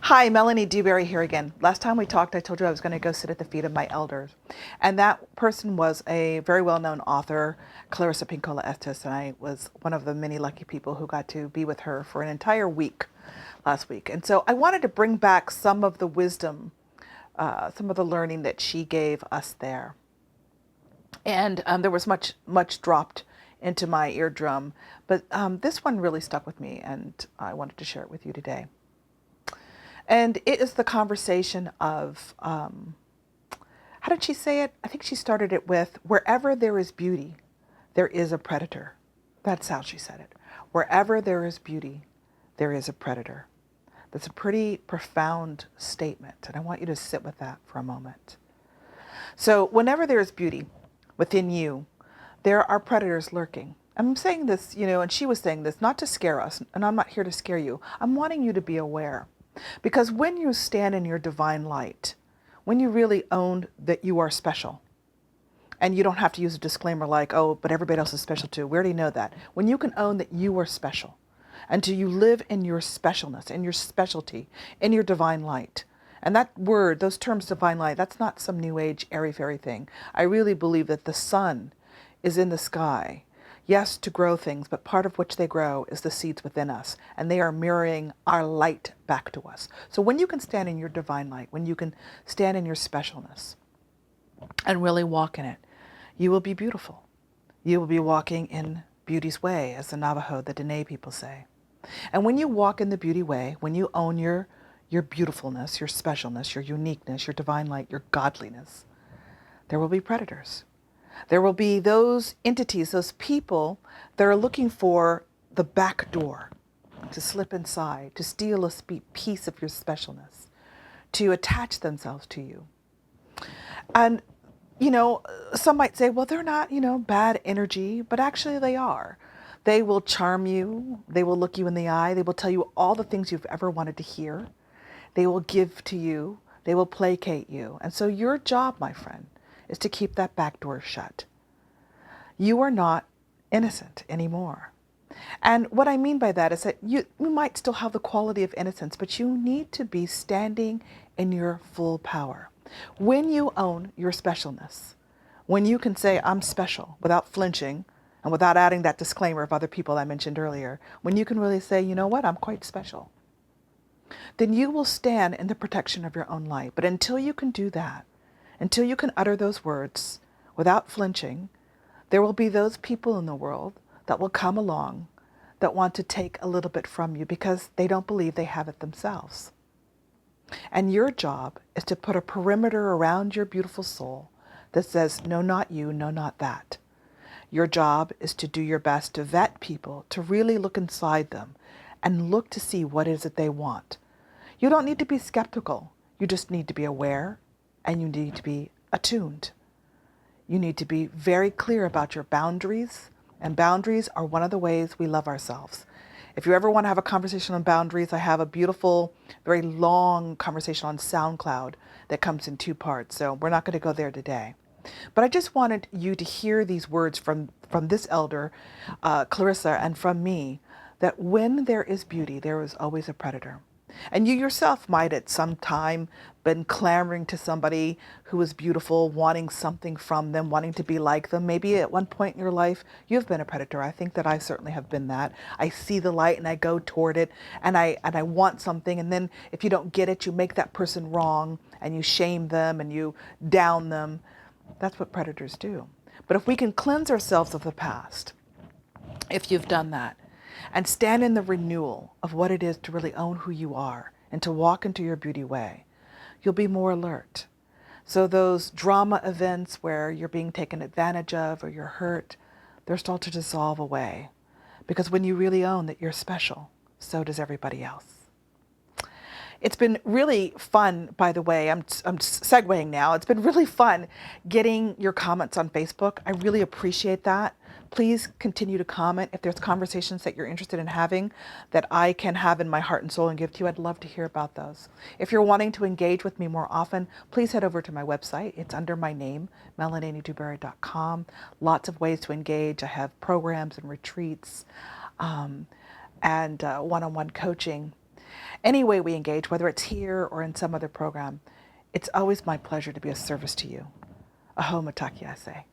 Hi, Melanie DewBerry here again. Last time we talked, I told you I was going to go sit at the feet of my elders. And that person was a very well-known author, Clarissa Pinkola Estes, and I was one of the many lucky people who got to be with her for an entire week last week. And so I wanted to bring back some of the wisdom, some of the learning that she gave us there. And there was much dropped into my eardrum, but this one really stuck with me, and I wanted to share it with you today. And it is the conversation of, how did she say it? I think she started it with, wherever there is beauty, there is a predator. That's how she said it. Wherever there is beauty, there is a predator. That's a pretty profound statement, and I want you to sit with that for a moment. So whenever there is beauty within you, there are predators lurking. I'm saying this, and she was saying this not to scare us, and I'm not here to scare you. I'm wanting you to be aware. Because when you stand in your divine light, when you really own that you are special, and you don't have to use a disclaimer like, oh, but everybody else is special too. We already know that. When you can own that you are special, and you live in your specialness, in your specialty, in your divine light. And that word, those terms, divine light, that's not some new age airy-fairy thing. I really believe that the sun is in the sky. Yes, to grow things, but part of which they grow is the seeds within us, and they are mirroring our light back to us. So when you can stand in your divine light, when you can stand in your specialness and really walk in it, you will be beautiful. You will be walking in beauty's way, as the Navajo, the Dene people say. And when you walk in the beauty way, when you own your beautifulness, your specialness, your uniqueness, your divine light, your godliness, there will be predators. There will be those entities, those people that are looking for the back door to slip inside, to steal a piece of your specialness, to attach themselves to you. And, some might say, well, they're not, bad energy, but actually they are. They will charm you. They will look you in the eye. They will tell you all the things you've ever wanted to hear. They will give to you. They will placate you. And so your job, my friend, is to keep that back door shut. You are not innocent anymore. And what I mean by that is that you might still have the quality of innocence, but you need to be standing in your full power. When you own your specialness, when you can say, I'm special, without flinching, and without adding that disclaimer of other people I mentioned earlier, when you can really say, you know what, I'm quite special, then you will stand in the protection of your own light. But until you can do that, until you can utter those words without flinching, there will be those people in the world that will come along that want to take a little bit from you because they don't believe they have it themselves. And your job is to put a perimeter around your beautiful soul that says, no, not you, no, not that. Your job is to do your best to vet people, to really look inside them and look to see what is it they want. You don't need to be skeptical. You just need to be aware, and you need to be attuned. You need to be very clear about your boundaries, and boundaries are one of the ways we love ourselves. If you ever want to have a conversation on boundaries, I have a beautiful, very long conversation on SoundCloud that comes in 2 parts, so we're not going to go there today. But I just wanted you to hear these words from this elder, Clarissa, and from me, that when there is beauty, there is always a predator. And you yourself might at some time been clamoring to somebody who is beautiful, wanting something from them, wanting to be like them. Maybe at one point in your life, you've been a predator. I think that I certainly have been that. I see the light and I go toward it and I want something. And then if you don't get it, you make that person wrong and you shame them and you down them. That's what predators do. But if we can cleanse ourselves of the past, if you've done that, and stand in the renewal of what it is to really own who you are and to walk into your beauty way, you'll be more alert. So those drama events where you're being taken advantage of or you're hurt, they'll start to dissolve away. Because when you really own that you're special, so does everybody else. It's been really fun, by the way, I'm segueing now. It's been really fun getting your comments on Facebook. I really appreciate that. Please continue to comment. If there's conversations that you're interested in having that I can have in my heart and soul and give to you, I'd love to hear about those. If you're wanting to engage with me more often, please head over to my website. It's under my name, melaniedewberry.com. Lots of ways to engage. I have programs and retreats and one-on-one coaching. Any way we engage, whether it's here or in some other program, it's always my pleasure to be of service to you. Aho matakiase.